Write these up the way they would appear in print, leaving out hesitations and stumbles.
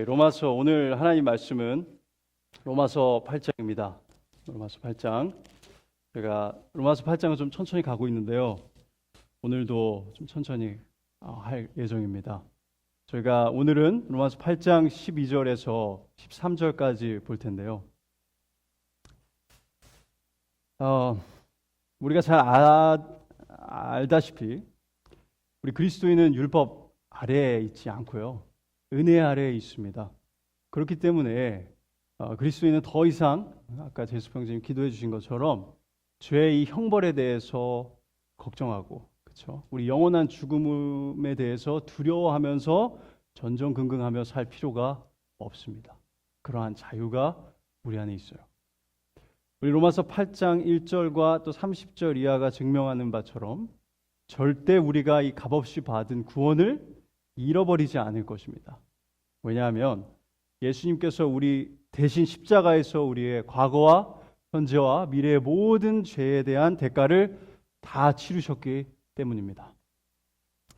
로마서 오늘 하나님 말씀은 로마서 8장입니다. 로마서 8장. 제가 로마서 8장은 좀 천천히 가고 있는데요. 오늘도 좀 천천히 할 예정입니다. 저희가 오늘은 로마서 8장 12절에서 13절까지 볼 텐데요. 우리가 잘 알다시피 우리 그리스도인은 율법 아래에 있지 않고요. 은혜 아래에 있습니다. 그렇기 때문에 그리스도인은 더 이상 아까 제수평생님 기도해 주신 것처럼 죄의 이 형벌에 대해서 걱정하고, 그렇죠? 우리 영원한 죽음에 대해서 두려워하면서 전전긍긍하며 살 필요가 없습니다. 그러한 자유가 우리 안에 있어요. 우리 로마서 8장 1절과 또 30절 이하가 증명하는 바처럼 절대 우리가 이 값없이 받은 구원을 잃어버리지 않을 것입니다. 왜냐하면 예수님께서 우리 대신 십자가에서 우리의 과거와 현재와 미래의 모든 죄에 대한 대가를 다 치르셨기 때문입니다.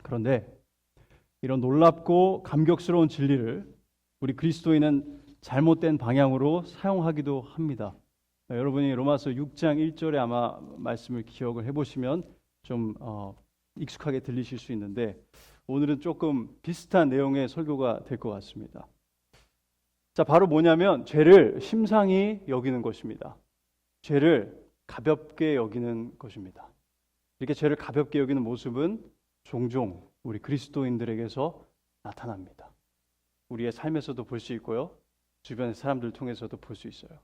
그런데 이런 놀랍고 감격스러운 진리를 우리 그리스도인은 잘못된 방향으로 사용하기도 합니다. 여러분이 로마서 6장 1절에 아마 말씀을 기억을 해보시면 좀 익숙하게 들리실 수 있는데 오늘은 조금 비슷한 내용의 설교가 될 것 같습니다. 자, 바로 뭐냐면 죄를 심상히 여기는 것입니다. 죄를 가볍게 여기는 것입니다. 이렇게 죄를 가볍게 여기는 모습은 종종 우리 그리스도인들에게서 나타납니다. 우리의 삶에서도 볼 수 있고요. 주변의 사람들 통해서도 볼 수 있어요.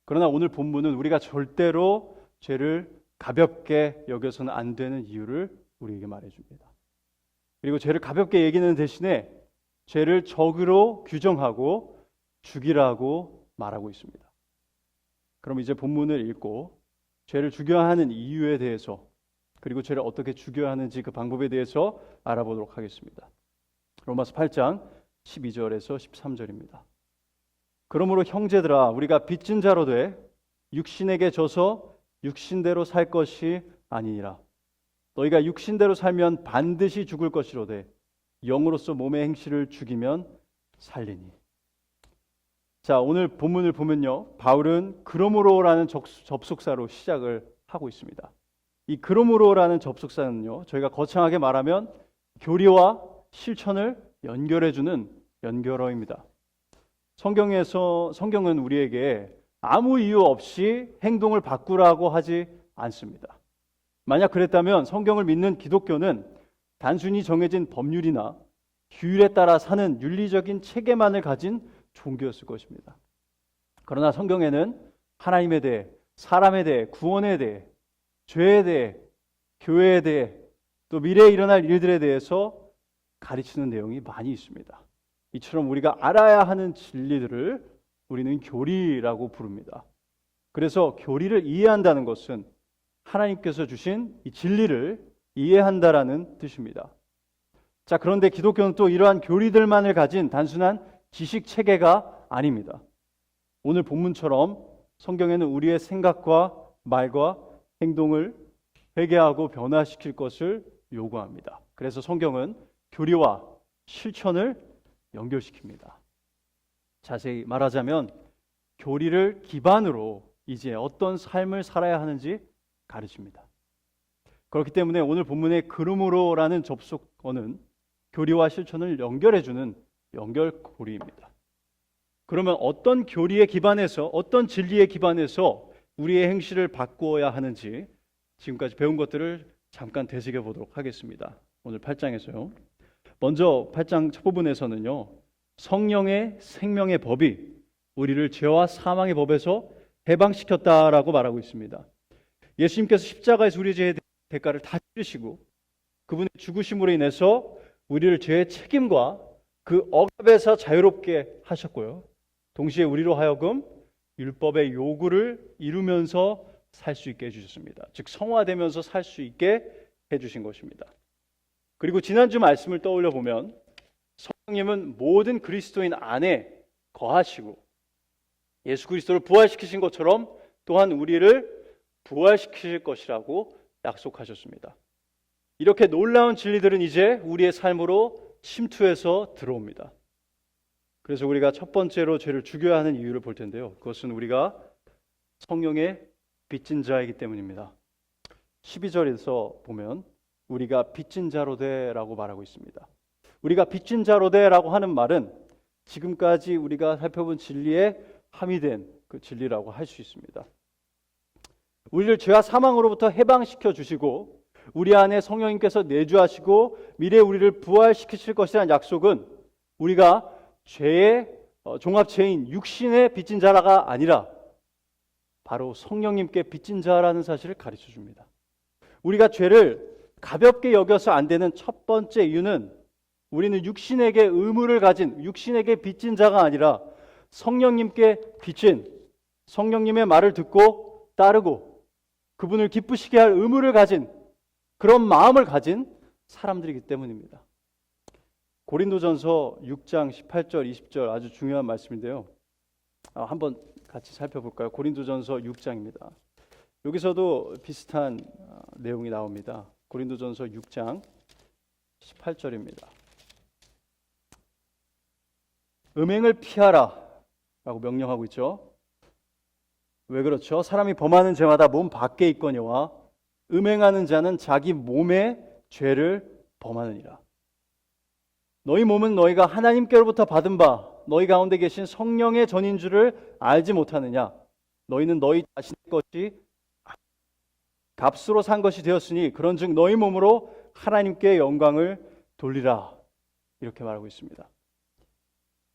그러나 오늘 본문은 우리가 절대로 죄를 가볍게 여겨서는 안 되는 이유를 우리에게 말해줍니다. 그리고 죄를 가볍게 여기는 대신에 죄를 적으로 규정하고 죽이라고 말하고 있습니다. 그럼 이제 본문을 읽고 죄를 죽여야 하는 이유에 대해서, 그리고 죄를 어떻게 죽여야 하는지 그 방법에 대해서 알아보도록 하겠습니다. 로마서 8장 12절에서 13절입니다. 그러므로 형제들아, 우리가 빚진 자로 돼 육신에게 져서 육신대로 살 것이 아니니라. 너희가 육신대로 살면 반드시 죽을 것이로되 영으로서 몸의 행실을 죽이면 살리니. 자, 오늘 본문을 보면요, 바울은 그러므로라는 접속사로 시작을 하고 있습니다. 이 그러므로라는 접속사는요, 저희가 거창하게 말하면 교리와 실천을 연결해주는 연결어입니다. 성경은 우리에게 아무 이유 없이 행동을 바꾸라고 하지 않습니다. 만약 그랬다면 성경을 믿는 기독교는 단순히 정해진 법률이나 규율에 따라 사는 윤리적인 체계만을 가진 종교였을 것입니다. 그러나 성경에는 하나님에 대해, 사람에 대해, 구원에 대해, 죄에 대해, 교회에 대해, 또 미래에 일어날 일들에 대해서 가르치는 내용이 많이 있습니다. 이처럼 우리가 알아야 하는 진리들을 우리는 교리라고 부릅니다. 그래서 교리를 이해한다는 것은 하나님께서 주신 이 진리를 이해한다라는 뜻입니다. 자, 그런데 기독교는 또 이러한 교리들만을 가진 단순한 지식 체계가 아닙니다. 오늘 본문처럼 성경에는 우리의 생각과 말과 행동을 회개하고 변화시킬 것을 요구합니다. 그래서 성경은 교리와 실천을 연결시킵니다. 자세히 말하자면 교리를 기반으로 이제 어떤 삶을 살아야 하는지 가르칩니다. 그렇기 때문에 오늘 본문의 그러므로라는 접속어는 교리와 실천을 연결해주는 연결고리입니다. 그러면 어떤 교리에 기반해서, 어떤 진리에 기반해서 우리의 행실을 바꾸어야 하는지 지금까지 배운 것들을 잠깐 되새겨 보도록 하겠습니다. 오늘 8장에서요. 먼저 8장 첫 부분에서는요, 성령의 생명의 법이 우리를 죄와 사망의 법에서 해방시켰다라고 말하고 있습니다. 예수님께서 십자가에서 우리 죄의 대가를 다 치르시고 그분의 죽으심으로 인해서 우리를 죄의 책임과 그 억압에서 자유롭게 하셨고요. 동시에 우리로 하여금 율법의 요구를 이루면서 살 수 있게 해주셨습니다. 즉 성화되면서 살 수 있게 해주신 것입니다. 그리고 지난주 말씀을 떠올려 보면 성령님은 모든 그리스도인 안에 거하시고 예수 그리스도를 부활시키신 것처럼 또한 우리를 부활시키실 것이라고 약속하셨습니다. 이렇게 놀라운 진리들은 이제 우리의 삶으로 침투해서 들어옵니다. 그래서 우리가 첫 번째로 죄를 죽여야 하는 이유를 볼 텐데요. 그것은 우리가 성령의 빚진 자이기 때문입니다. 12절에서 보면 우리가 빚진 자로 되라고 말하고 있습니다. 우리가 빚진 자로 되라고 하는 말은 지금까지 우리가 살펴본 진리에 함의된 그 진리라고 할 수 있습니다. 우리를 죄와 사망으로부터 해방시켜 주시고 우리 안에 성령님께서 내주하시고 미래에 우리를 부활시키실 것이라는 약속은 우리가 죄의 종합체인 육신의 빚진 자라가 아니라 바로 성령님께 빚진 자라는 사실을 가르쳐 줍니다. 우리가 죄를 가볍게 여겨서 안 되는 첫 번째 이유는 우리는 육신에게 의무를 가진, 육신에게 빚진 자가 아니라 성령님께 빚진, 성령님의 말을 듣고 따르고 그분을 기쁘시게 할 의무를 가진 그런 마음을 가진 사람들이기 때문입니다. 고린도전서 6장 18절, 20절 아주 중요한 말씀인데요. 한번 같이 살펴볼까요? 고린도전서 6장입니다. 여기서도 비슷한 내용이 나옵니다. 고린도전서 6장 18절입니다. 음행을 피하라 라고 명령하고 있죠. 왜 그렇죠? 사람이 범하는 죄마다 몸 밖에 있거니와 음행하는 자는 자기 몸의 죄를 범하느니라. 너희 몸은 너희가 하나님께로부터 받은 바 너희 가운데 계신 성령의 전인 줄을 알지 못하느냐? 너희는 너희 자신의 것이 값으로 산 것이 되었으니 그런즉 너희 몸으로 하나님께 영광을 돌리라. 이렇게 말하고 있습니다.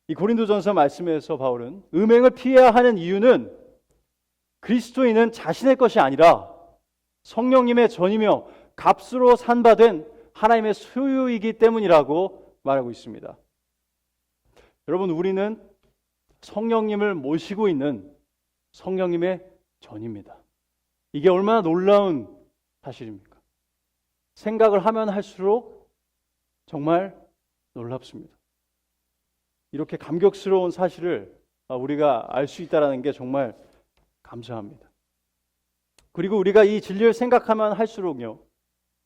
이 고린도전서 말씀에서 바울은 음행을 피해야 하는 이유는 그리스도인은 자신의 것이 아니라 성령님의 전이며 값으로 산바된 하나님의 소유이기 때문이라고 말하고 있습니다. 여러분, 우리는 성령님을 모시고 있는 성령님의 전입니다. 이게 얼마나 놀라운 사실입니까? 생각을 하면 할수록 정말 놀랍습니다. 이렇게 감격스러운 사실을 우리가 알 수 있다는 게 정말 감사합니다. 그리고 우리가 이 진리를 생각하면 할수록요,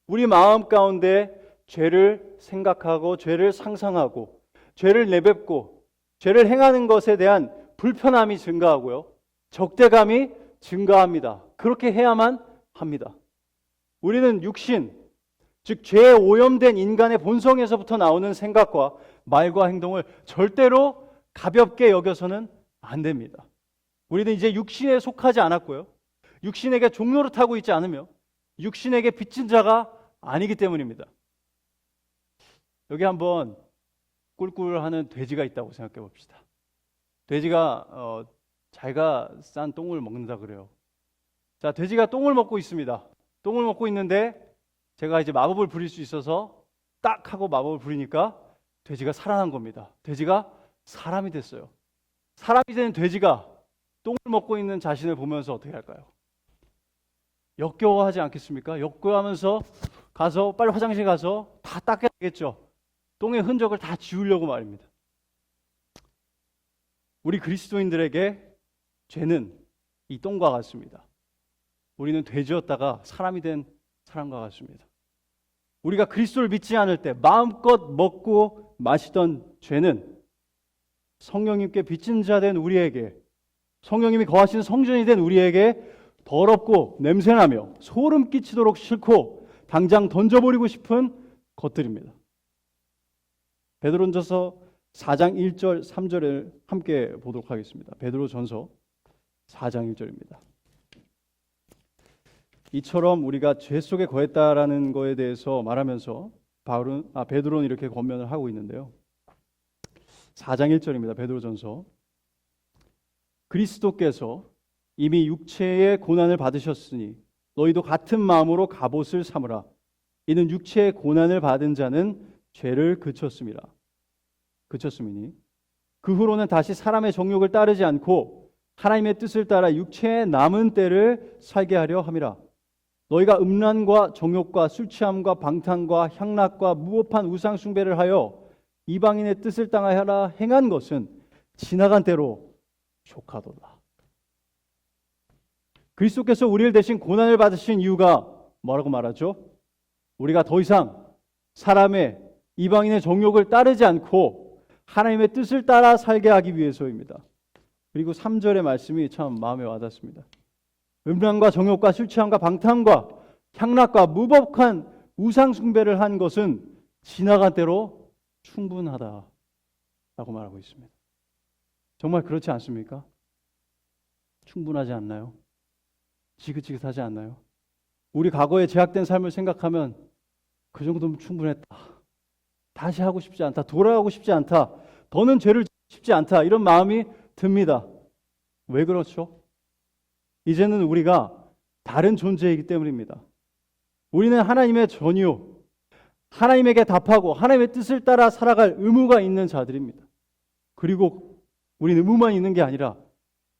우리 마음 가운데 죄를 생각하고 죄를 상상하고 죄를 내뱉고 죄를 행하는 것에 대한 불편함이 증가하고요, 적대감이 증가합니다. 그렇게 해야만 합니다. 우리는 육신, 즉 죄에 오염된 인간의 본성에서부터 나오는 생각과 말과 행동을 절대로 가볍게 여겨서는 안 됩니다. 우리는 이제 육신에 속하지 않았고요, 육신에게 종로를 타고 있지 않으며 육신에게 빚진 자가 아니기 때문입니다. 여기 한번 꿀꿀하는 돼지가 있다고 생각해 봅시다. 돼지가 자기가 싼 똥을 먹는다 그래요. 자, 돼지가 똥을 먹고 있습니다. 똥을 먹고 있는데 제가 이제 마법을 부릴 수 있어서 딱 하고 마법을 부리니까 돼지가 살아난 겁니다. 돼지가 사람이 됐어요. 사람이 된 돼지가 똥을 먹고 있는 자신을 보면서 어떻게 할까요? 역겨워하지 않겠습니까? 역겨워하면서 가서 빨리 화장실 가서 다 닦아야 되겠죠. 똥의 흔적을 다 지우려고 말입니다. 우리 그리스도인들에게 죄는 이 똥과 같습니다. 우리는 돼지였다가 사람이 된 사람과 같습니다. 우리가 그리스도를 믿지 않을 때 마음껏 먹고 마시던 죄는 성령님께 빚진 자 된 우리에게, 성령님이 거하신 성전이 된 우리에게 더럽고 냄새나며 소름 끼치도록 싫고 당장 던져버리고 싶은 것들입니다. 베드로전서 4장 1절 3절을 함께 보도록 하겠습니다. 베드로전서 4장 1절입니다. 이처럼 우리가 죄 속에 거했다라는 거에 대해서 말하면서 베드로는 이렇게 권면을 하고 있는데요. 4장 1절입니다. 베드로전서. 그리스도께서 이미 육체의 고난을 받으셨으니 너희도 같은 마음으로 갑옷을 삼으라. 이는 육체의 고난을 받은 자는 죄를 그쳤음이니 그 후로는 다시 사람의 정욕을 따르지 않고 하나님의 뜻을 따라 육체의 남은 때를 살게 하려 함이라. 너희가 음란과 정욕과 술 취함과 방탕과 향락과 무법한 우상 숭배를 하여 이방인의 뜻을 따라 행한 것은 지나간 때로 족하도다. 그리스도께서 우리를 대신 고난을 받으신 이유가 뭐라고 말하죠? 우리가 더 이상 사람의 이방인의 정욕을 따르지 않고 하나님의 뜻을 따라 살게 하기 위해서입니다. 그리고 3절의 말씀이 참 마음에 와닿습니다. 음란과 정욕과 술 취함과 방탕과 향락과 무법한 우상 숭배를 한 것은 지나간 때로 충분하다라고 말하고 있습니다. 정말 그렇지 않습니까? 충분하지 않나요? 지긋지긋하지 않나요? 우리 과거의 제약된 삶을 생각하면 그 정도면 충분했다. 다시 하고 싶지 않다. 돌아가고 싶지 않다. 더는 죄를 짓지 않다. 이런 마음이 듭니다. 왜 그렇죠? 이제는 우리가 다른 존재이기 때문입니다. 우리는 하나님의 전유, 하나님에게 답하고 하나님의 뜻을 따라 살아갈 의무가 있는 자들입니다. 그리고 우리는 의무만 있는 게 아니라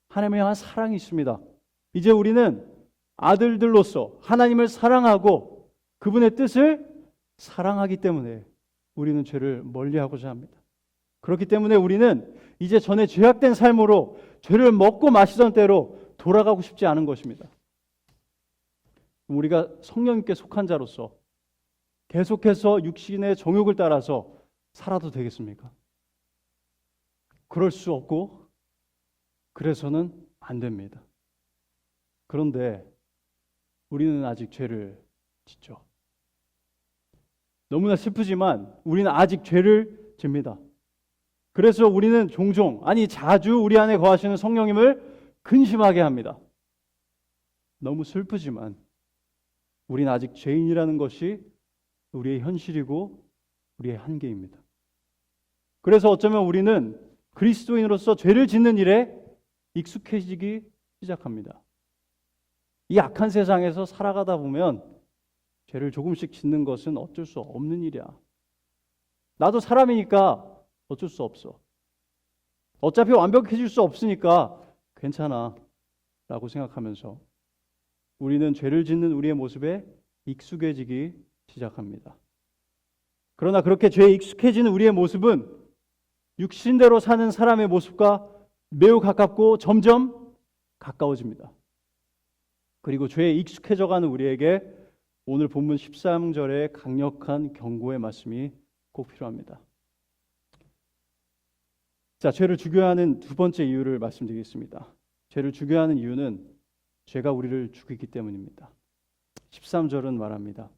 하나님에 향한 사랑이 있습니다. 이제 우리는 아들들로서 하나님을 사랑하고 그분의 뜻을 사랑하기 때문에 우리는 죄를 멀리하고자 합니다. 그렇기 때문에 우리는 이제 전에 죄악된 삶으로 죄를 먹고 마시던 때로 돌아가고 싶지 않은 것입니다. 우리가 성령님께 속한 자로서 계속해서 육신의 정욕을 따라서 살아도 되겠습니까? 그럴 수 없고 그래서는 안 됩니다. 그런데 우리는 아직 죄를 짓죠. 너무나 슬프지만 우리는 아직 죄를 집니다. 그래서 우리는 종종, 아니 자주 우리 안에 거하시는 성령님을 근심하게 합니다. 너무 슬프지만 우리는 아직 죄인이라는 것이 우리의 현실이고 우리의 한계입니다. 그래서 어쩌면 우리는 그리스도인으로서 죄를 짓는 일에 익숙해지기 시작합니다. 이 악한 세상에서 살아가다 보면 죄를 조금씩 짓는 것은 어쩔 수 없는 일이야. 나도 사람이니까 어쩔 수 없어. 어차피 완벽해질 수 없으니까 괜찮아 라고 생각하면서 우리는 죄를 짓는 우리의 모습에 익숙해지기 시작합니다. 그러나 그렇게 죄에 익숙해지는 우리의 모습은 육신대로 사는 사람의 모습과 매우 가깝고 점점 가까워집니다. 그리고 죄에 익숙해져가는 우리에게 오늘 본문 13절의 강력한 경고의 말씀이 꼭 필요합니다. 자, 죄를 죽여야 하는 두 번째 이유를 말씀드리겠습니다. 죄를 죽여야 하는 이유는 죄가 우리를 죽이기 때문입니다. 13절은 말합니다.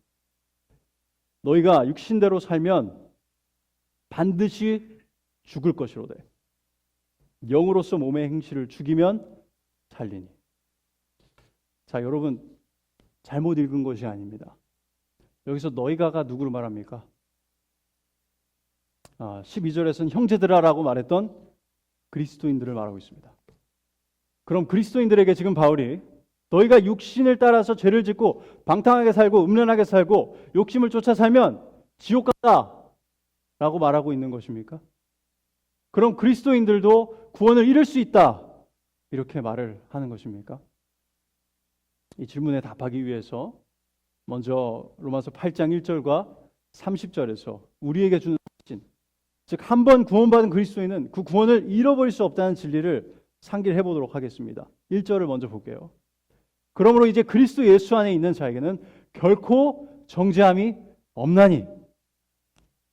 너희가 육신대로 살면 반드시 죽을 것이로되 영으로서 몸의 행실을 죽이면 살리니. 자, 여러분 잘못 읽은 것이 아닙니다. 여기서 너희가가 누구를 말합니까? 12절에서는 형제들아라고 말했던 그리스도인들을 말하고 있습니다. 그럼 그리스도인들에게 지금 바울이 너희가 육신을 따라서 죄를 짓고 방탕하게 살고 음란하게 살고 욕심을 쫓아 살면 지옥 가다 라고 말하고 있는 것입니까? 그럼 그리스도인들도 구원을 잃을 수 있다 이렇게 말을 하는 것입니까? 이 질문에 답하기 위해서 먼저 로마서 8장 1절과 30절에서 우리에게 주는 확신, 즉 한 번 구원받은 그리스도인은 그 구원을 잃어버릴 수 없다는 진리를 상기해 보도록 하겠습니다. 1절을 먼저 볼게요. 그러므로 이제 그리스도 예수 안에 있는 자에게는 결코 정죄함이 없나니,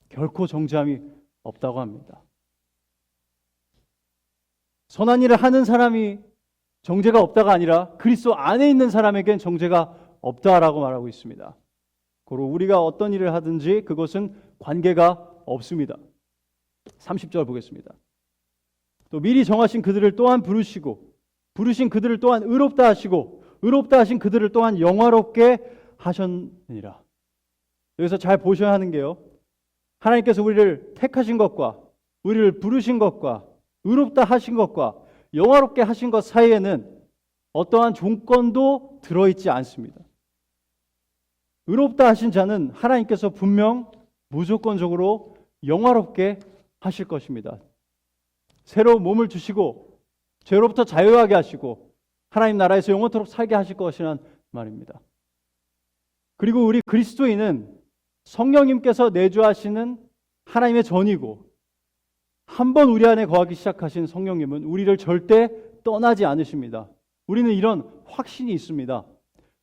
결코 정죄함이 없다고 합니다. 선한 일을 하는 사람이 정죄가 없다가 아니라 그리스도 안에 있는 사람에겐 정죄가 없다라고 말하고 있습니다. 고로 우리가 어떤 일을 하든지 그것은 관계가 없습니다. 30절 보겠습니다. 또 미리 정하신 그들을 또한 부르시고 부르신 그들을 또한 의롭다 하시고 의롭다 하신 그들을 또한 영화롭게 하셨느니라. 여기서 잘 보셔야 하는 게요, 하나님께서 우리를 택하신 것과 우리를 부르신 것과 의롭다 하신 것과 영화롭게 하신 것 사이에는 어떠한 조건도 들어있지 않습니다. 의롭다 하신 자는 하나님께서 분명 무조건적으로 영화롭게 하실 것입니다. 새로운 몸을 주시고 죄로부터 자유하게 하시고 하나님 나라에서 영원토록 살게 하실 것이란 말입니다. 그리고 우리 그리스도인은 성령님께서 내주하시는 하나님의 전이고 한 번 우리 안에 거하기 시작하신 성령님은 우리를 절대 떠나지 않으십니다. 우리는 이런 확신이 있습니다.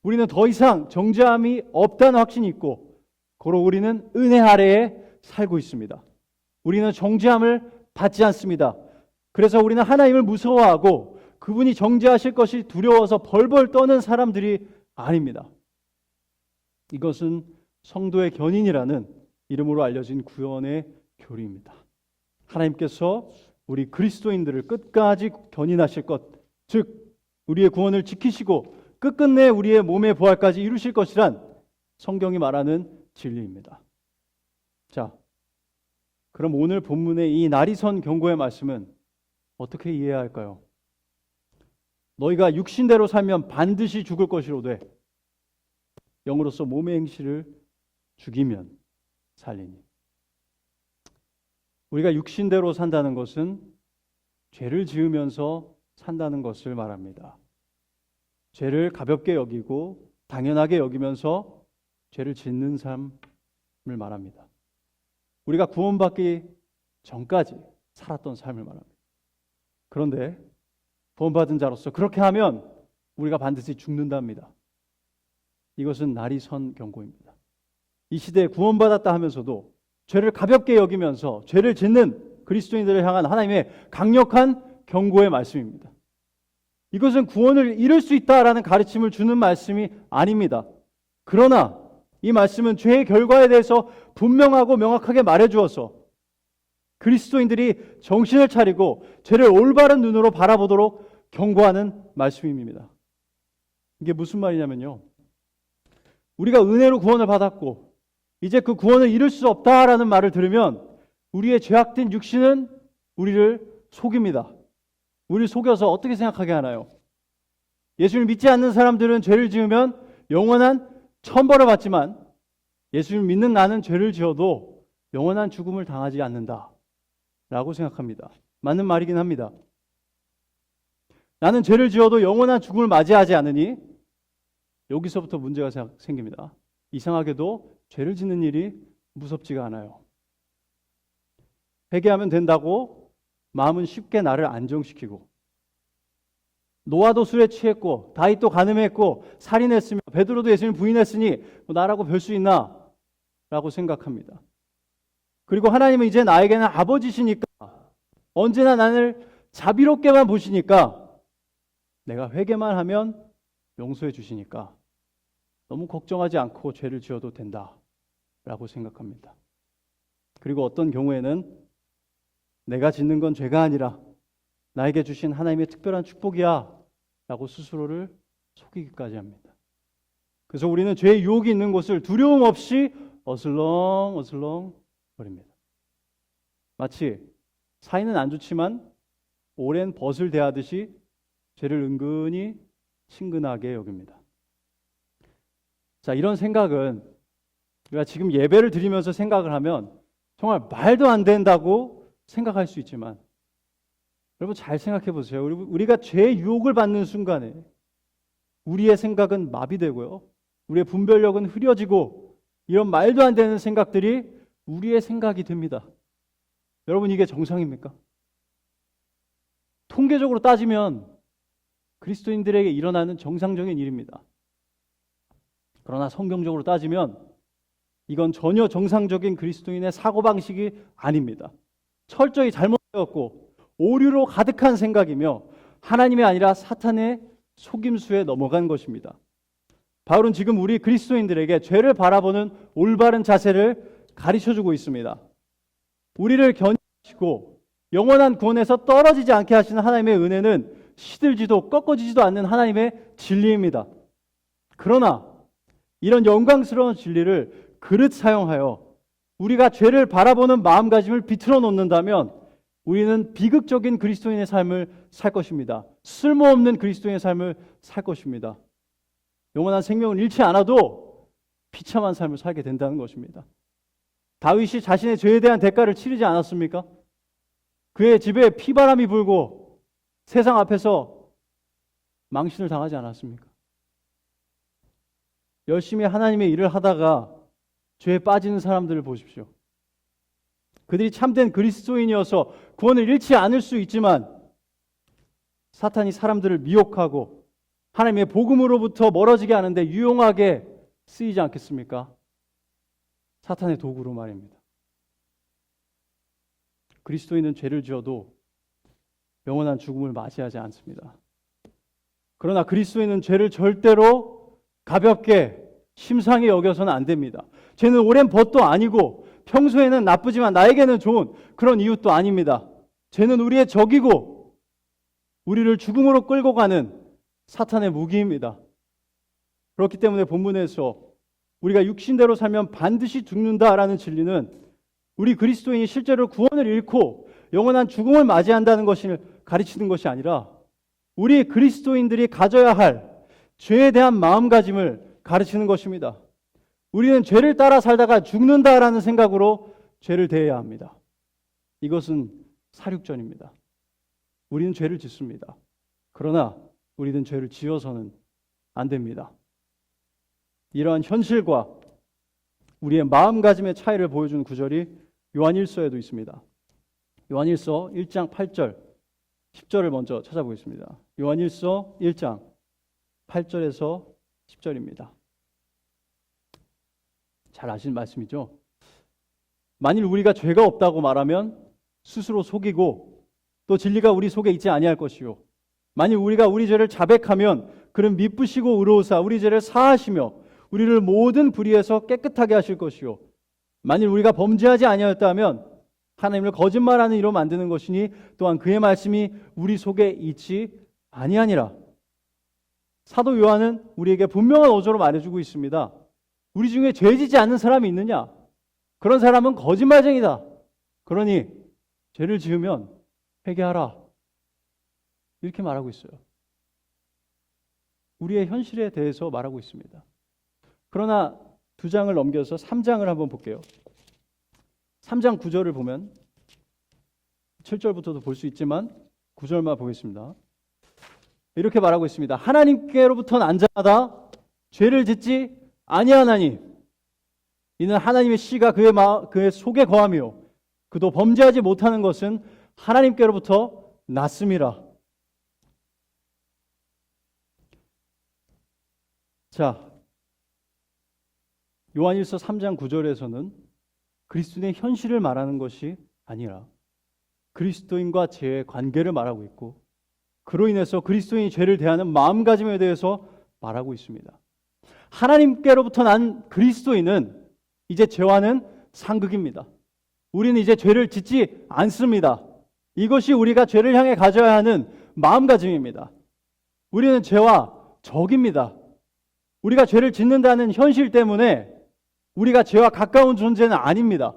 우리는 더 이상 정죄함이 없다는 확신이 있고 고로 우리는 은혜 아래에 살고 있습니다. 우리는 정죄함을 받지 않습니다. 그래서 우리는 하나님을 무서워하고 그분이 정죄하실 것이 두려워서 벌벌 떠는 사람들이 아닙니다. 이것은 성도의 견인이라는 이름으로 알려진 구원의 교리입니다. 하나님께서 우리 그리스도인들을 끝까지 견인하실 것, 즉 우리의 구원을 지키시고 끝끝내 우리의 몸의 부활까지 이루실 것이란 성경이 말하는 진리입니다. 자, 그럼 오늘 본문의 이 나리선 경고의 말씀은 어떻게 이해해야 할까요? 너희가 육신대로 살면 반드시 죽을 것이로되 영으로서 몸의 행실을 죽이면 살리니. 우리가 육신대로 산다는 것은 죄를 지으면서 산다는 것을 말합니다. 죄를 가볍게 여기고 당연하게 여기면서 죄를 짓는 삶을 말합니다. 우리가 구원받기 전까지 살았던 삶을 말합니다. 그런데 구원받은 자로서 그렇게 하면 우리가 반드시 죽는답니다. 이것은 나리선 경고입니다. 이 시대에 구원받았다 하면서도 죄를 가볍게 여기면서 죄를 짓는 그리스도인들을 향한 하나님의 강력한 경고의 말씀입니다. 이것은 구원을 잃을 수 있다라는 가르침을 주는 말씀이 아닙니다. 그러나 이 말씀은 죄의 결과에 대해서 분명하고 명확하게 말해주어서 그리스도인들이 정신을 차리고 죄를 올바른 눈으로 바라보도록 경고하는 말씀입니다. 이게 무슨 말이냐면요, 우리가 은혜로 구원을 받았고 이제 그 구원을 잃을 수 없다라는 말을 들으면 우리의 죄악된 육신은 우리를 속입니다. 우리를 속여서 어떻게 생각하게 하나요? 예수를 믿지 않는 사람들은 죄를 지으면 영원한 천벌을 받지만 예수를 믿는 나는 죄를 지어도 영원한 죽음을 당하지 않는다 라고 생각합니다. 맞는 말이긴 합니다. 나는 죄를 지어도 영원한 죽음을 맞이하지 않으니 여기서부터 문제가 생깁니다. 이상하게도 죄를 짓는 일이 무섭지가 않아요. 회개하면 된다고 마음은 쉽게 나를 안정시키고, 노아도 술에 취했고 다윗도 가늠했고 살인했으며 베드로도 예수님을 부인했으니 뭐 나라고 별 수 있나? 라고 생각합니다. 그리고 하나님은 이제 나에게는 아버지시니까 언제나 나를 자비롭게만 보시니까 내가 회개만 하면 용서해 주시니까 너무 걱정하지 않고 죄를 지어도 된다 라고 생각합니다. 그리고 어떤 경우에는 내가 짓는 건 죄가 아니라 나에게 주신 하나님의 특별한 축복이야 라고 스스로를 속이기까지 합니다. 그래서 우리는 죄의 유혹이 있는 곳을 두려움 없이 어슬렁 버립니다. 마치 사이는 안 좋지만 오랜 벗을 대하듯이 죄를 은근히 친근하게 여깁니다. 자, 이런 생각은 우리가 지금 예배를 드리면서 생각을 하면 정말 말도 안 된다고 생각할 수 있지만, 여러분 잘 생각해 보세요. 우리가 죄의 유혹을 받는 순간에 우리의 생각은 마비되고요, 우리의 분별력은 흐려지고 이런 말도 안 되는 생각들이 우리의 생각이 됩니다. 여러분, 이게 정상입니까? 통계적으로 따지면 그리스도인들에게 일어나는 정상적인 일입니다. 그러나 성경적으로 따지면 이건 전혀 정상적인 그리스도인의 사고방식이 아닙니다. 철저히 잘못되었고 오류로 가득한 생각이며 하나님이 아니라 사탄의 속임수에 넘어간 것입니다. 바울은 지금 우리 그리스도인들에게 죄를 바라보는 올바른 자세를 가르쳐주고 있습니다. 우리를 견인하시고 영원한 구원에서 떨어지지 않게 하시는 하나님의 은혜는 시들지도 꺾어지지도 않는 하나님의 진리입니다. 그러나 이런 영광스러운 진리를 그릇 사용하여 우리가 죄를 바라보는 마음가짐을 비틀어 놓는다면 우리는 비극적인 그리스도인의 삶을 살 것입니다. 쓸모없는 그리스도인의 삶을 살 것입니다. 영원한 생명을 잃지 않아도 비참한 삶을 살게 된다는 것입니다. 다윗이 자신의 죄에 대한 대가를 치르지 않았습니까? 그의 집에 피바람이 불고 세상 앞에서 망신을 당하지 않았습니까? 열심히 하나님의 일을 하다가 죄에 빠지는 사람들을 보십시오. 그들이 참된 그리스도인이어서 구원을 잃지 않을 수 있지만 사탄이 사람들을 미혹하고 하나님의 복음으로부터 멀어지게 하는데 유용하게 쓰이지 않겠습니까? 사탄의 도구로 말입니다. 그리스도인은 죄를 지어도 영원한 죽음을 맞이하지 않습니다. 그러나 그리스도인은 죄를 절대로 가볍게 심상히 여겨서는 안 됩니다. 죄는 오랜 벗도 아니고 평소에는 나쁘지만 나에게는 좋은 그런 이웃도 아닙니다. 죄는 우리의 적이고 우리를 죽음으로 끌고 가는 사탄의 무기입니다. 그렇기 때문에 본문에서 우리가 육신대로 살면 반드시 죽는다라는 진리는 우리 그리스도인이 실제로 구원을 잃고 영원한 죽음을 맞이한다는 것을 가르치는 것이 아니라 우리 그리스도인들이 가져야 할 죄에 대한 마음가짐을 가르치는 것입니다. 우리는 죄를 따라 살다가 죽는다라는 생각으로 죄를 대해야 합니다. 이것은 사륙전입니다. 우리는 죄를 짓습니다. 그러나 우리는 죄를 지어서는 안 됩니다. 이러한 현실과 우리의 마음가짐의 차이를 보여주는 구절이 요한일서에도 있습니다. 요한일서 1장 8절, 10절을 먼저 찾아보겠습니다. 요한일서 1장 8절에서 10절입니다. 잘 아시는 말씀이죠. 만일 우리가 죄가 없다고 말하면 스스로 속이고 또 진리가 우리 속에 있지 아니할 것이요. 만일 우리가 우리 죄를 자백하면 그는 미쁘시고 의로우사 우리 죄를 사하시며 우리를 모든 불의에서 깨끗하게 하실 것이요. 만일 우리가 범죄하지 아니하였다면 하나님을 거짓말하는 이로 만드는 것이니 또한 그의 말씀이 우리 속에 있지 아니하니라. 사도 요한은 우리에게 분명한 어조로 말해주고 있습니다. 우리 중에 죄지지 않는 사람이 있느냐? 그런 사람은 거짓말쟁이다. 그러니 죄를 지으면 회개하라. 이렇게 말하고 있어요. 우리의 현실에 대해서 말하고 있습니다. 그러나 두 장을 넘겨서 3장을 한번 볼게요. 3장 9절을 보면 7절부터도 볼 수 있지만 9절만 보겠습니다. 이렇게 말하고 있습니다. 하나님께로부터는 안전하다. 죄를 짓지 아니하나니 이는 하나님의 씨가 그의 속에 거하며 그도 범죄하지 못하는 것은 하나님께로부터 났음이라. 자, 요한일서 3장 9절에서는 그리스도인의 현실을 말하는 것이 아니라 그리스도인과 죄의 관계를 말하고 있고 그로 인해서 그리스도인이 죄를 대하는 마음가짐에 대해서 말하고 있습니다. 하나님께로부터 난 그리스도인은 이제 죄와는 상극입니다. 우리는 이제 죄를 짓지 않습니다. 이것이 우리가 죄를 향해 가져야 하는 마음가짐입니다. 우리는 죄와 적입니다. 우리가 죄를 짓는다는 현실 때문에 우리가 죄와 가까운 존재는 아닙니다.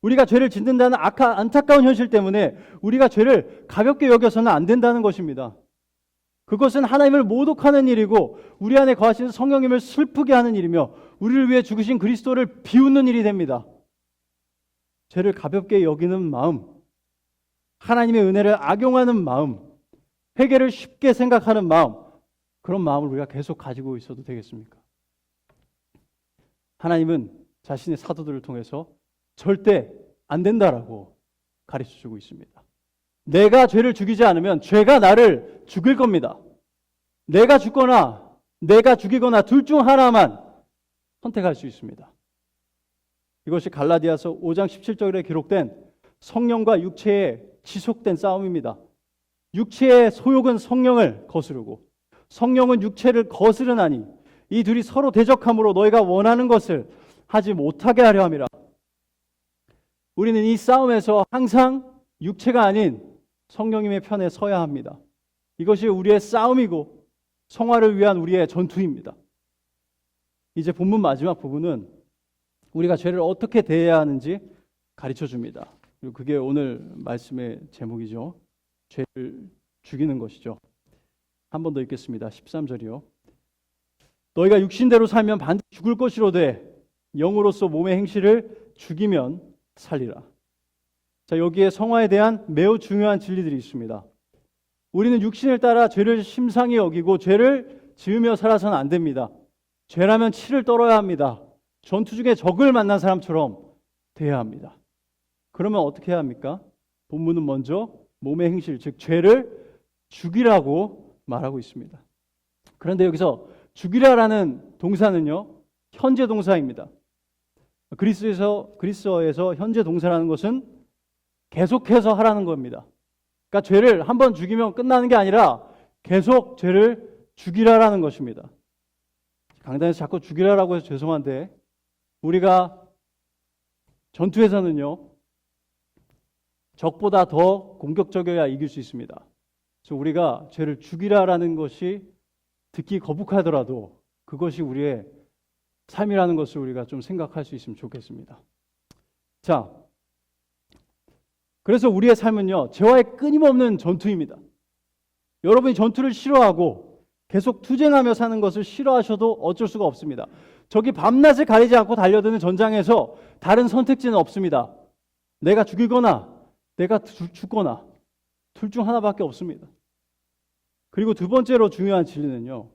우리가 죄를 짓는다는 안타까운 현실 때문에 우리가 죄를 가볍게 여겨서는 안 된다는 것입니다. 그것은 하나님을 모독하는 일이고 우리 안에 거하시는 성령님을 슬프게 하는 일이며 우리를 위해 죽으신 그리스도를 비웃는 일이 됩니다. 죄를 가볍게 여기는 마음, 하나님의 은혜를 악용하는 마음, 회개를 쉽게 생각하는 마음, 그런 마음을 우리가 계속 가지고 있어도 되겠습니까? 하나님은 자신의 사도들을 통해서 절대 안 된다라고 가르쳐주고 있습니다. 내가 죄를 죽이지 않으면 죄가 나를 죽일 겁니다. 내가 죽거나 내가 죽이거나 둘 중 하나만 선택할 수 있습니다. 이것이 갈라디아서 5장 17절에 기록된 성령과 육체의 지속된 싸움입니다. 육체의 소욕은 성령을 거스르고 성령은 육체를 거스르나니 이 둘이 서로 대적함으로 너희가 원하는 것을 하지 못하게 하려 함이라. 우리는 이 싸움에서 항상 육체가 아닌 성령님의 편에 서야 합니다. 이것이 우리의 싸움이고 성화를 위한 우리의 전투입니다. 이제 본문 마지막 부분은 우리가 죄를 어떻게 대해야 하는지 가르쳐 줍니다. 그리고 그게 오늘 말씀의 제목이죠. 죄를 죽이는 것이죠. 한 번 더 읽겠습니다. 13절이요. 너희가 육신대로 살면 반드시 죽을 것이로되 영으로서 몸의 행실을 죽이면 살리라. 자, 여기에 성화에 대한 매우 중요한 진리들이 있습니다. 우리는 육신을 따라 죄를 심상히 여기고 죄를 지으며 살아서는 안 됩니다. 죄라면 치를 떨어야 합니다. 전투 중에 적을 만난 사람처럼 돼야 합니다. 그러면 어떻게 해야 합니까? 본문은 먼저 몸의 행실, 즉 죄를 죽이라고 말하고 있습니다. 그런데 여기서 죽이라라는 동사는요, 현재 동사입니다. 그리스어에서 현재 동사라는 것은 계속해서 하라는 겁니다. 그러니까 죄를 한 번 죽이면 끝나는 게 아니라 계속 죄를 죽이라라는 것입니다. 강단에서 자꾸 죽이라라고 해서 죄송한데 우리가 전투에서는요, 적보다 더 공격적이어야 이길 수 있습니다. 그래서 우리가 죄를 죽이라라는 것이 듣기 거북하더라도 그것이 우리의 삶이라는 것을 우리가 좀 생각할 수 있으면 좋겠습니다. 자, 그래서 우리의 삶은요, 죄와의 끊임없는 전투입니다. 여러분이 전투를 싫어하고 계속 투쟁하며 사는 것을 싫어하셔도 어쩔 수가 없습니다. 저기 밤낮을 가리지 않고 달려드는 전장에서 다른 선택지는 없습니다. 내가 죽이거나 내가 죽거나 둘 중 하나밖에 없습니다. 그리고 두 번째로 중요한 진리는요,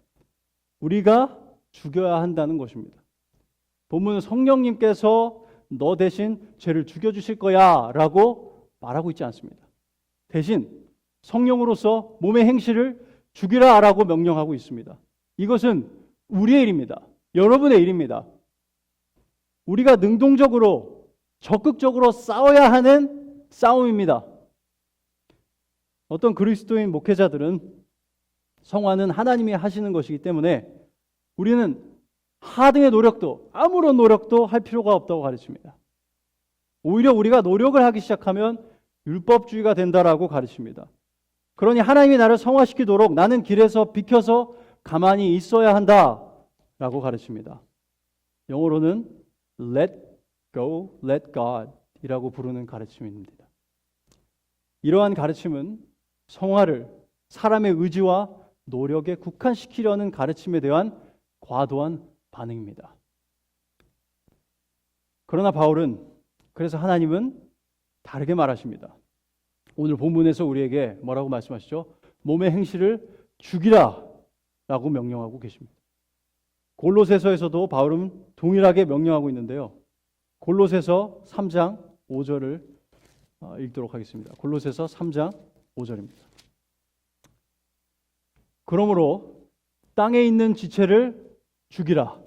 우리가 죽여야 한다는 것입니다. 본문은 성령님께서 너 대신 죄를 죽여주실 거야 라고 말하고 있지 않습니다. 대신 성령으로서 몸의 행실을 죽이라 라고 명령하고 있습니다. 이것은 우리의 일입니다. 여러분의 일입니다. 우리가 능동적으로 적극적으로 싸워야 하는 싸움입니다. 어떤 그리스도인 목회자들은 성화는 하나님이 하시는 것이기 때문에 우리는 하등의 노력도 아무런 노력도 할 필요가 없다고 가르칩니다. 오히려 우리가 노력을 하기 시작하면 율법주의가 된다라고 가르칩니다. 그러니 하나님이 나를 성화시키도록 나는 길에서 비켜서 가만히 있어야 한다라고 가르칩니다. 영어로는 let go, let God 이라고 부르는 가르침입니다. 이러한 가르침은 성화를 사람의 의지와 노력에 국한시키려는 가르침에 대한 과도한 반응입니다. 그러나 바울은, 그래서 하나님은 다르게 말하십니다. 오늘 본문에서 우리에게 뭐라고 말씀하시죠? 몸의 행실을 죽이라 라고 명령하고 계십니다. 골로새서에서도 바울은 동일하게 명령하고 있는데요. 골로새서 3장 5절을 읽도록 하겠습니다. 골로새서 3장 5절입니다. 그러므로 땅에 있는 지체를 죽이라.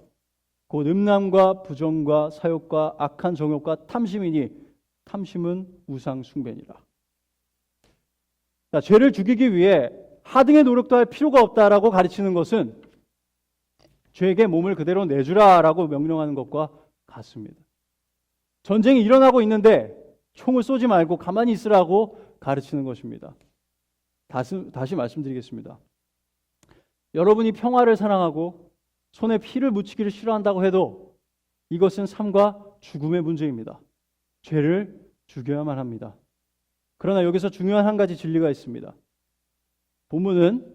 곧 음란과 부정과 사욕과 악한 정욕과 탐심이니 탐심은 우상 숭배니라. 자, 죄를 죽이기 위해 하등의 노력도 할 필요가 없다라고 가르치는 것은 죄에게 몸을 그대로 내주라라고 명령하는 것과 같습니다. 전쟁이 일어나고 있는데 총을 쏘지 말고 가만히 있으라고 가르치는 것입니다. 다시 말씀드리겠습니다. 여러분이 평화를 사랑하고 손에 피를 묻히기를 싫어한다고 해도 이것은 삶과 죽음의 문제입니다. 죄를 죽여야만 합니다. 그러나 여기서 중요한 한 가지 진리가 있습니다. 본문은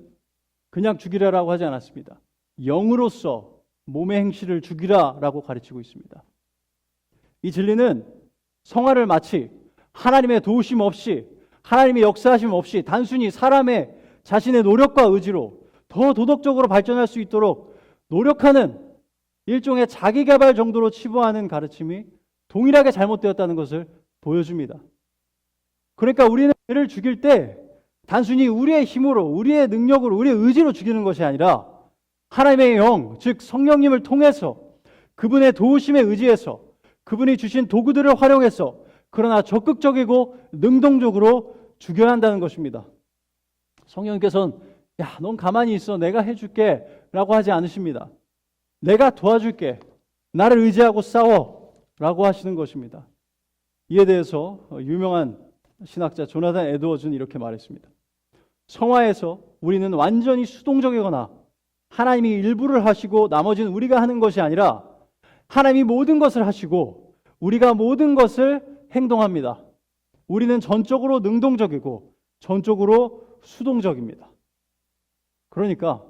그냥 죽이라라고 하지 않았습니다. 영으로서 몸의 행실을 죽이라라고 가르치고 있습니다. 이 진리는 성화를 마치 하나님의 도우심 없이, 하나님의 역사하심 없이 단순히 사람의 자신의 노력과 의지로 더 도덕적으로 발전할 수 있도록 노력하는 일종의 자기개발 정도로 치부하는 가르침이 동일하게 잘못되었다는 것을 보여줍니다. 그러니까 우리는 죄를 죽일 때 단순히 우리의 힘으로, 우리의 능력으로, 우리의 의지로 죽이는 것이 아니라 하나님의 영, 즉 성령님을 통해서 그분의 도우심에 의지해서 그분이 주신 도구들을 활용해서, 그러나 적극적이고 능동적으로 죽여야 한다는 것입니다. 성령님께서는 야, 넌 가만히 있어, 내가 해줄게 라고 하지 않으십니다. 내가 도와줄게, 나를 의지하고 싸워 라고 하시는 것입니다. 이에 대해서 유명한 신학자 조나단 에드워즈는 이렇게 말했습니다. 성화에서 우리는 완전히 수동적이거나 하나님이 일부를 하시고 나머지는 우리가 하는 것이 아니라 하나님이 모든 것을 하시고 우리가 모든 것을 행동합니다. 우리는 전적으로 능동적이고 전적으로 수동적입니다. 그러니까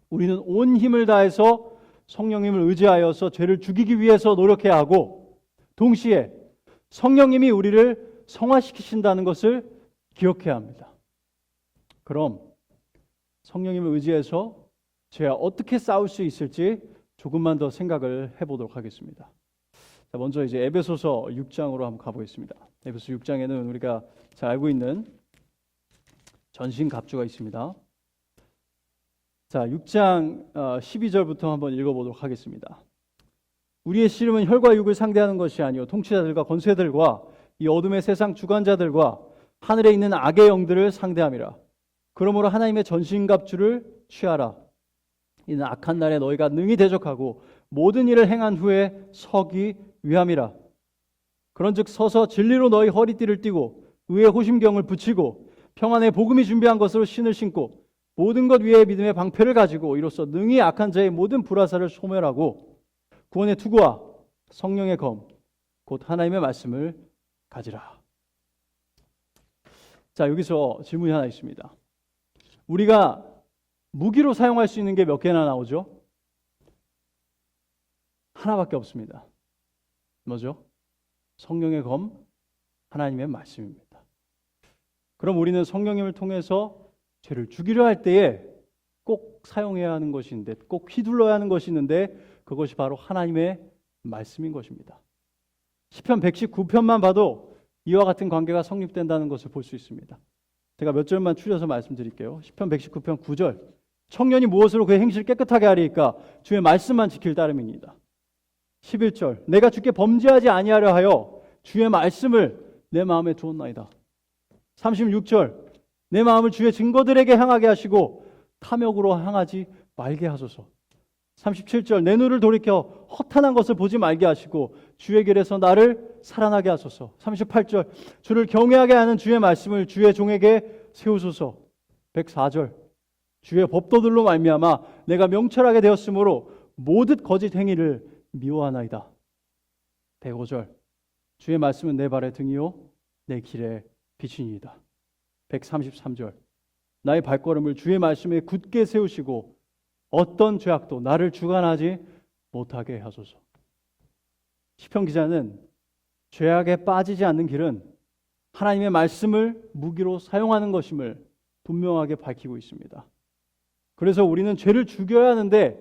우리는 온 힘을 다해서 성령님을 의지하여서 죄를 죽이기 위해서 노력해야 하고, 동시에 성령님이 우리를 성화시키신다는 것을 기억해야 합니다. 그럼 성령님을 의지해서 죄와 어떻게 싸울 수 있을지 조금만 더 생각을 해보도록 하겠습니다. 자, 먼저 이제 에베소서 6장으로 한번 가보겠습니다. 에베소 6장에는 우리가 잘 알고 있는 전신갑주가 있습니다. 자, 6장 12절부터 한번 읽어보도록 하겠습니다. 우리의 씨름은 혈과 육을 상대하는 것이 아니요 통치자들과 권세들과 이 어둠의 세상 주관자들과 하늘에 있는 악의 영들을 상대함이라. 그러므로 하나님의 전신갑주를 취하라. 이는 악한 날에 너희가 능히 대적하고 모든 일을 행한 후에 서기 위함이라. 그런즉 서서 진리로 너희 허리띠를 띠고 의의 호심경을 붙이고 평안의 복음이 준비한 것으로 신을 신고 모든 것 위에 믿음의 방패를 가지고 이로써 능히 악한 자의 모든 불화살을 소멸하고 구원의 투구와 성령의 검 곧 하나님의 말씀을 가지라. 자, 여기서 질문이 하나 있습니다. 우리가 무기로 사용할 수 있는 게 몇 개나 나오죠? 하나밖에 없습니다. 뭐죠? 성령의 검, 하나님의 말씀입니다. 그럼 우리는 성령님을 통해서 죄를 죽이려 할 때에 꼭 사용해야 하는 것이 있는데, 꼭 휘둘러야 하는 것이 있는데, 그것이 바로 하나님의 말씀인 것입니다. 시편 119편만 봐도 이와 같은 관계가 성립된다는 것을 볼 수 있습니다. 제가 몇 절만 추려서 말씀드릴게요. 시편 119편 9절. 청년이 무엇으로 그의 행실을 깨끗하게 하리이까? 주의 말씀만 지킬 따름입니다. 11절. 내가 주께 범죄하지 아니하려 하여 주의 말씀을 내 마음에 두었나이다. 36절. 내 마음을 주의 증거들에게 향하게 하시고 탐욕으로 향하지 말게 하소서. 37절. 내 눈을 돌이켜 허탄한 것을 보지 말게 하시고 주의 길에서 나를 살아나게 하소서. 38절. 주를 경외하게 하는 주의 말씀을 주의 종에게 세우소서. 104절. 주의 법도들로 말미암아 내가 명철하게 되었으므로 모든 거짓 행위를 미워하나이다. 105절. 주의 말씀은 내 발의 등이요 내 길의 빛이니이다. 133절. 나의 발걸음을 주의 말씀에 굳게 세우시고 어떤 죄악도 나를 주관하지 못하게 하소서. 시편 기자는 죄악에 빠지지 않는 길은 하나님의 말씀을 무기로 사용하는 것임을 분명하게 밝히고 있습니다. 그래서 우리는 죄를 죽여야 하는데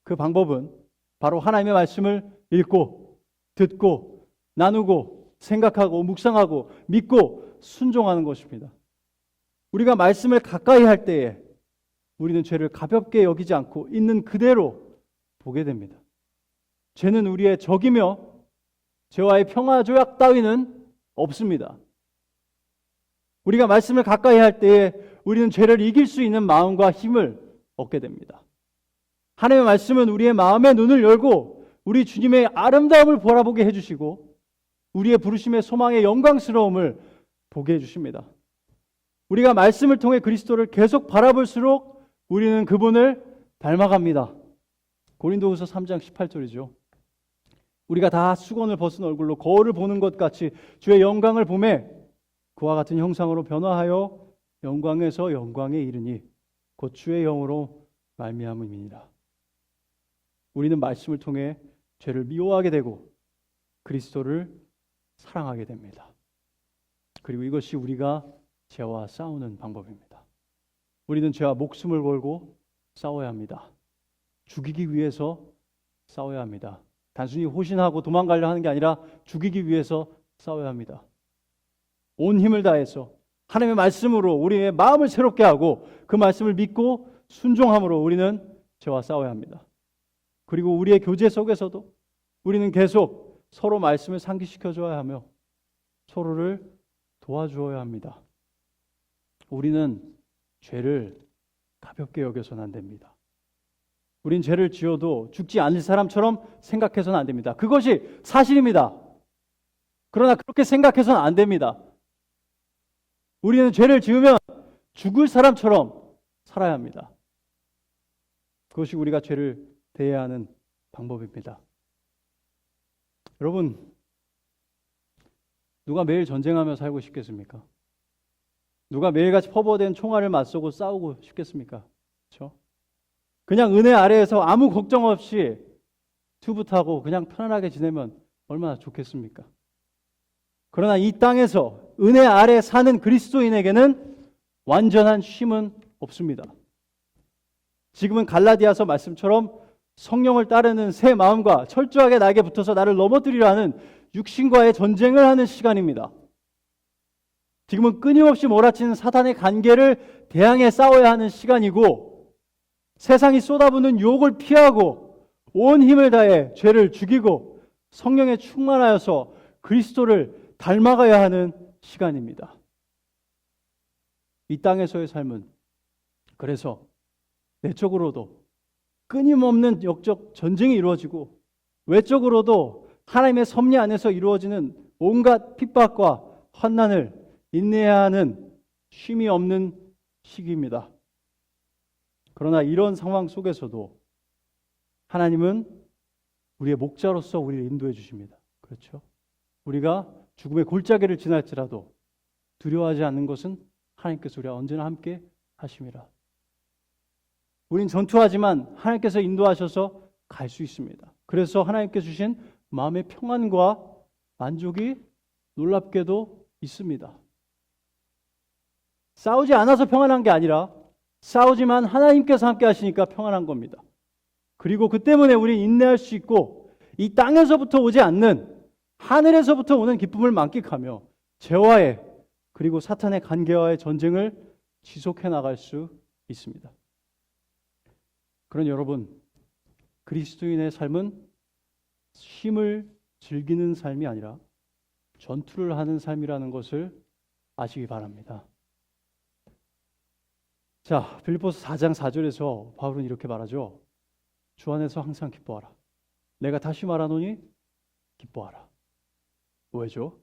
그 방법은 바로 하나님의 말씀을 읽고 듣고 나누고 생각하고 묵상하고 믿고 순종하는 것입니다. 우리가 말씀을 가까이 할 때에 우리는 죄를 가볍게 여기지 않고 있는 그대로 보게 됩니다. 죄는 우리의 적이며 죄와의 평화 조약 따위는 없습니다. 우리가 말씀을 가까이 할 때에 우리는 죄를 이길 수 있는 마음과 힘을 얻게 됩니다. 하나님의 말씀은 우리의 마음의 눈을 열고 우리 주님의 아름다움을 바라보게 해주시고 우리의 부르심의 소망의 영광스러움을 보게 해주십니다. 우리가 말씀을 통해 그리스도를 계속 바라볼수록 우리는 그분을 닮아갑니다. 고린도후서 3장 18절이죠. 우리가 다 수건을 벗은 얼굴로 거울을 보는 것 같이 주의 영광을 보매 그와 같은 형상으로 변화하여 영광에서 영광에 이르니 곧 주의 영으로 말미암음이니라. 우리는 말씀을 통해 죄를 미워하게 되고 그리스도를 사랑하게 됩니다. 그리고 이것이 우리가 죄와 싸우는 방법입니다. 우리는 죄와 목숨을 걸고 싸워야 합니다. 죽이기 위해서 싸워야 합니다. 단순히 호신하고 도망가려 하는 게 아니라 죽이기 위해서 싸워야 합니다. 온 힘을 다해서 하나님의 말씀으로 우리의 마음을 새롭게 하고 그 말씀을 믿고 순종함으로 우리는 죄와 싸워야 합니다. 그리고 우리의 교제 속에서도 우리는 계속 서로 말씀을 상기시켜 줘야 하며 서로를 도와주어야 합니다. 우리는 죄를 가볍게 여겨서는 안 됩니다. 우린 죄를 지어도 죽지 않을 사람처럼 생각해서는 안 됩니다. 그것이 사실입니다. 그러나 그렇게 생각해서는 안 됩니다. 우리는 죄를 지으면 죽을 사람처럼 살아야 합니다. 그것이 우리가 죄를 대해야 하는 방법입니다. 여러분, 누가 매일 전쟁하며 살고 싶겠습니까? 누가 매일같이 퍼부어된 총알을 맞서고 싸우고 싶겠습니까? 그렇죠? 그냥 은혜 아래에서 아무 걱정 없이 튜브 타고 그냥 편안하게 지내면 얼마나 좋겠습니까? 그러나 이 땅에서 은혜 아래 사는 그리스도인에게는 완전한 쉼은 없습니다. 지금은 갈라디아서 말씀처럼 성령을 따르는 새 마음과 철저하게 나에게 붙어서 나를 넘어뜨리려 하는 육신과의 전쟁을 하는 시간입니다. 지금은 끊임없이 몰아치는 사탄의 관계를 대항해 싸워야 하는 시간이고 세상이 쏟아부는 유혹을 피하고 온 힘을 다해 죄를 죽이고 성령에 충만하여서 그리스도를 닮아가야 하는 시간입니다. 이 땅에서의 삶은 그래서 내적으로도 끊임없는 영적 전쟁이 이루어지고 외적으로도 하나님의 섭리 안에서 이루어지는 온갖 핍박과 환난을 인내해야 하는 쉼이 없는 시기입니다. 그러나 이런 상황 속에서도 하나님은 우리의 목자로서 우리를 인도해 주십니다. 그렇죠? 우리가 죽음의 골짜기를 지날지라도 두려워하지 않는 것은 하나님께서 우리와 언제나 함께 하심이라. 우린 전투하지만 하나님께서 인도하셔서 갈 수 있습니다. 그래서 하나님께 주신 마음의 평안과 만족이 놀랍게도 있습니다. 싸우지 않아서 평안한 게 아니라 싸우지만 하나님께서 함께 하시니까 평안한 겁니다. 그리고 그 때문에 우리는 인내할 수 있고 이 땅에서부터 오지 않는 하늘에서부터 오는 기쁨을 만끽하며 죄와의 그리고 사탄의 관계와의 전쟁을 지속해 나갈 수 있습니다. 그런 여러분, 그리스도인의 삶은 쉼을 즐기는 삶이 아니라 전투를 하는 삶이라는 것을 아시기 바랍니다. 자, 빌립보서 4장 4절에서 바울은 이렇게 말하죠. 주 안에서 항상 기뻐하라. 내가 다시 말하노니 기뻐하라. 왜죠?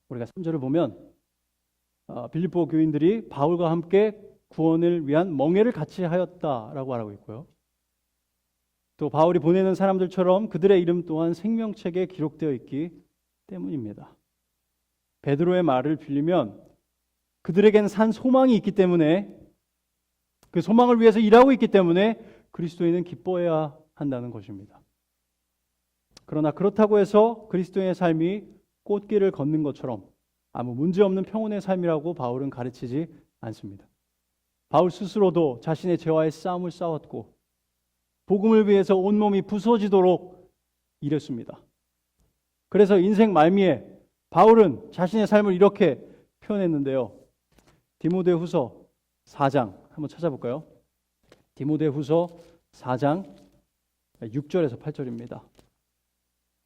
우리가 3절을 보면 빌립보 교인들이 바울과 함께 구원을 위한 멍에를 같이 하였다라고 말하고 있고요. 또 바울이 보내는 사람들처럼 그들의 이름 또한 생명책에 기록되어 있기 때문입니다. 베드로의 말을 빌리면 그들에겐 산 소망이 있기 때문에 그 소망을 위해서 일하고 있기 때문에 그리스도인은 기뻐해야 한다는 것입니다. 그러나 그렇다고 해서 그리스도인의 삶이 꽃길을 걷는 것처럼 아무 문제없는 평온의 삶이라고 바울은 가르치지 않습니다. 바울 스스로도 자신의 죄와의 싸움을 싸웠고 복음을 위해서 온몸이 부서지도록 일했습니다. 그래서 인생 말미에 바울은 자신의 삶을 이렇게 표현했는데요. 디모데후서 4장 한번 찾아볼까요? 디모데후서 4장 6절에서 8절입니다.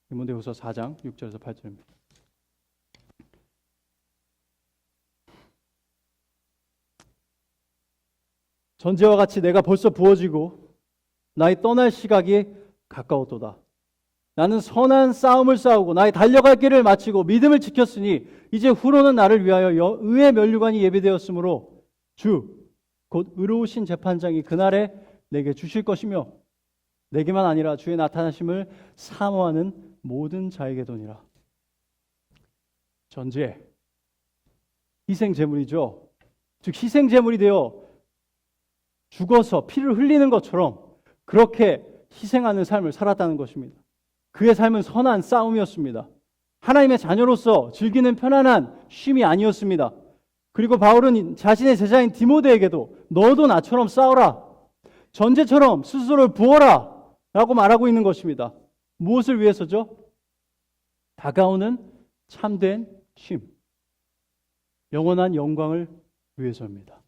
디모데후서 4장 6절에서 8절입니다. 전제와 같이 내가 벌써 부어지고 나의 떠날 시각이 가까웠도다. 나는 선한 싸움을 싸우고 나의 달려갈 길을 마치고 믿음을 지켰으니 이제 후로는 나를 위하여 의의 면류관이 예비되었으므로 주 곧 의로우신 재판장이 그날에 내게 주실 것이며 내게만 아니라 주의 나타나심을 사모하는 모든 자에게도니라. 전제 희생 제물이죠. 즉 희생 제물이 되어 죽어서 피를 흘리는 것처럼 그렇게 희생하는 삶을 살았다는 것입니다. 그의 삶은 선한 싸움이었습니다. 하나님의 자녀로서 즐기는 편안한 쉼이 아니었습니다. 그리고 바울은 자신의 제자인 디모데에게도 너도 나처럼 싸워라. 전제처럼 스스로를 부어라 라고 말하고 있는 것입니다. 무엇을 위해서죠? 다가오는 참된 쉼, 영원한 영광을 위해서입니다.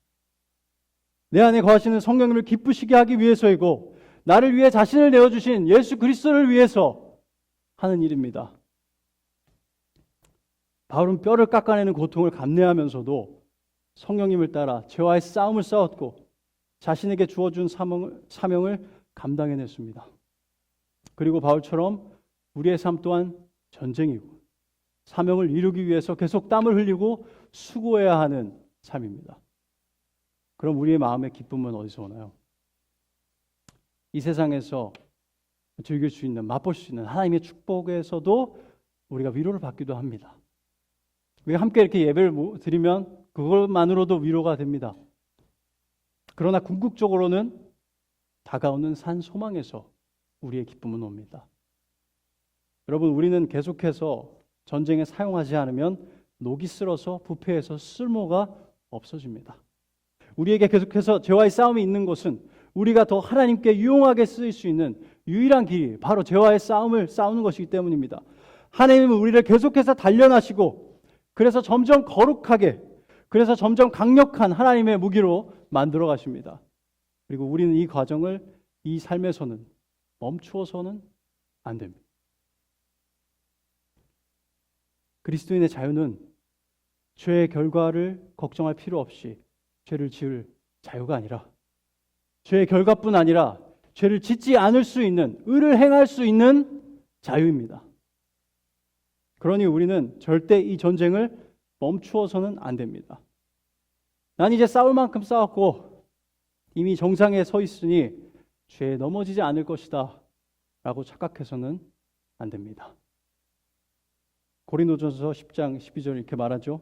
내 안에 거하시는 성령님을 기쁘시게 하기 위해서이고 나를 위해 자신을 내어주신 예수 그리스도를 위해서 하는 일입니다. 바울은 뼈를 깎아내는 고통을 감내하면서도 성령님을 따라 죄와의 싸움을 싸웠고 자신에게 주어준 사명을 감당해냈습니다. 그리고 바울처럼 우리의 삶 또한 전쟁이고 사명을 이루기 위해서 계속 땀을 흘리고 수고해야 하는 삶입니다. 그럼 우리의 마음의 기쁨은 어디서 오나요? 이 세상에서 즐길 수 있는, 맛볼 수 있는 하나님의 축복에서도 우리가 위로를 받기도 합니다. 우리가 함께 이렇게 예배를 드리면 그것만으로도 위로가 됩니다. 그러나 궁극적으로는 다가오는 산 소망에서 우리의 기쁨은 옵니다. 여러분, 우리는 계속해서 전쟁에 사용하지 않으면 녹이 쓸어서 부패해서 쓸모가 없어집니다. 우리에게 계속해서 죄와의 싸움이 있는 것은 우리가 더 하나님께 유용하게 쓰일 수 있는 유일한 길이 바로 죄와의 싸움을 싸우는 것이기 때문입니다. 하나님은 우리를 계속해서 단련하시고 그래서 점점 거룩하게, 그래서 점점 강력한 하나님의 무기로 만들어 가십니다. 그리고 우리는 이 과정을 이 삶에서는 멈추어서는 안 됩니다. 그리스도인의 자유는 죄의 결과를 걱정할 필요 없이 죄를 지을 자유가 아니라 죄의 결과뿐 아니라 죄를 짓지 않을 수 있는, 의를 행할 수 있는 자유입니다. 그러니 우리는 절대 이 전쟁을 멈추어서는 안 됩니다. 난 이제 싸울 만큼 싸웠고 이미 정상에 서 있으니 죄에 넘어지지 않을 것이다 라고 착각해서는 안 됩니다. 고린도전서 10장 12절 이렇게 말하죠.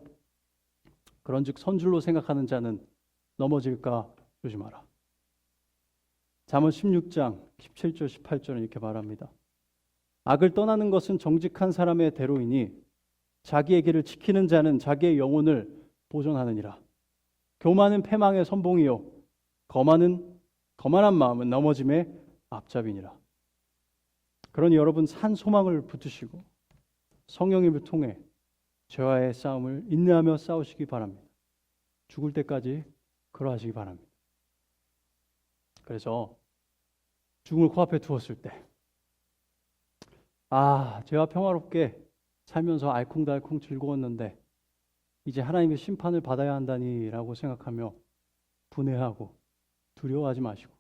그런즉 선줄로 생각하는 자는 넘어질까 조심하라. 잠언 16장 17절 18절은 이렇게 말합니다. 악을 떠나는 것은 정직한 사람의 대로이니 자기의 길을 지키는 자는 자기의 영혼을 보존하느니라. 교만은 패망의 선봉이요 거만한 마음은 넘어짐의 앞잡이니라. 그러니 여러분 산 소망을 붙드시고 성령님을 통해 죄와의 싸움을 인내하며 싸우시기 바랍니다. 죽을 때까지 그러하시기 바랍니다. 그래서 죽음을 코앞에 두었을 때 죄와 평화롭게 살면서 알콩달콩 즐거웠는데 이제 하나님의 심판을 받아야 한다니라고 생각하며 분해하고 두려워하지 마시고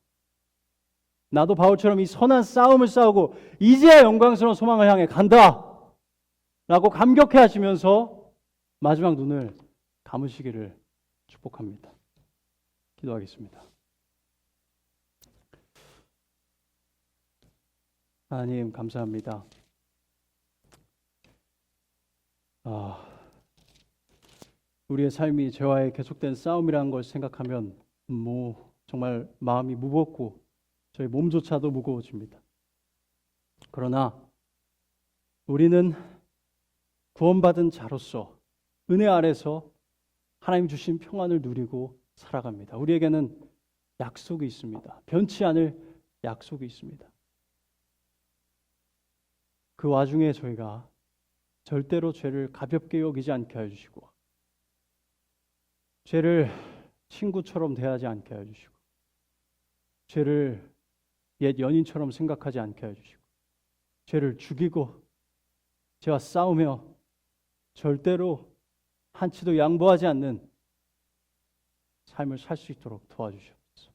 나도 바울처럼 이 선한 싸움을 싸우고 이제야 영광스러운 소망을 향해 간다 라고 감격해 하시면서 마지막 눈을 감으시기를 축복합니다. 기도하겠습니다. 하나님 감사합니다. 우리의 삶이 죄와의 계속된 싸움이라는 걸 생각하면 정말 마음이 무겁고 저희 몸조차도 무거워집니다. 그러나 우리는 구원받은 자로서 은혜 아래서 하나님 주신 평안을 누리고 살아갑니다. 우리에게는 약속이 있습니다. 변치 않을 약속이 있습니다. 그 와중에 저희가 절대로 죄를 가볍게 여기지 않게 해주시고 죄를 친구처럼 대하지 않게 해주시고 죄를 옛 연인처럼 생각하지 않게 해주시고 죄를 죽이고 죄와 싸우며 절대로 한치도 양보하지 않는 삶을 살 수 있도록 도와주시옵소서.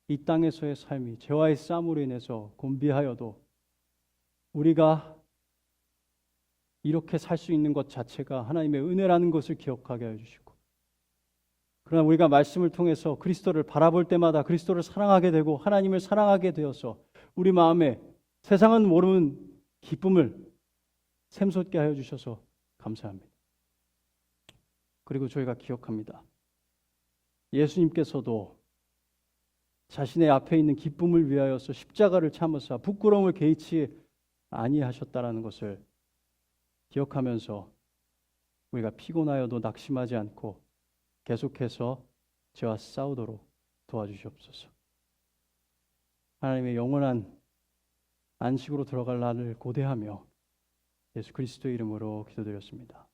이 땅에서의 삶이 죄와의 싸움으로 인해서 곤비하여도 우리가 이렇게 살 수 있는 것 자체가 하나님의 은혜라는 것을 기억하게 해주시고 그러나 우리가 말씀을 통해서 그리스도를 바라볼 때마다 그리스도를 사랑하게 되고 하나님을 사랑하게 되어서 우리 마음에 세상은 모르는 기쁨을 샘솟게 하여 주셔서 감사합니다. 그리고 저희가 기억합니다. 예수님께서도 자신의 앞에 있는 기쁨을 위하여서 십자가를 참으사 부끄러움을 개의치 아니하셨다라는 것을 기억하면서 우리가 피곤하여도 낙심하지 않고 계속해서 죄와 싸우도록 도와주시옵소서. 하나님의 영원한 안식으로 들어갈 날을 고대하며 예수 그리스도의 이름으로 기도드렸습니다.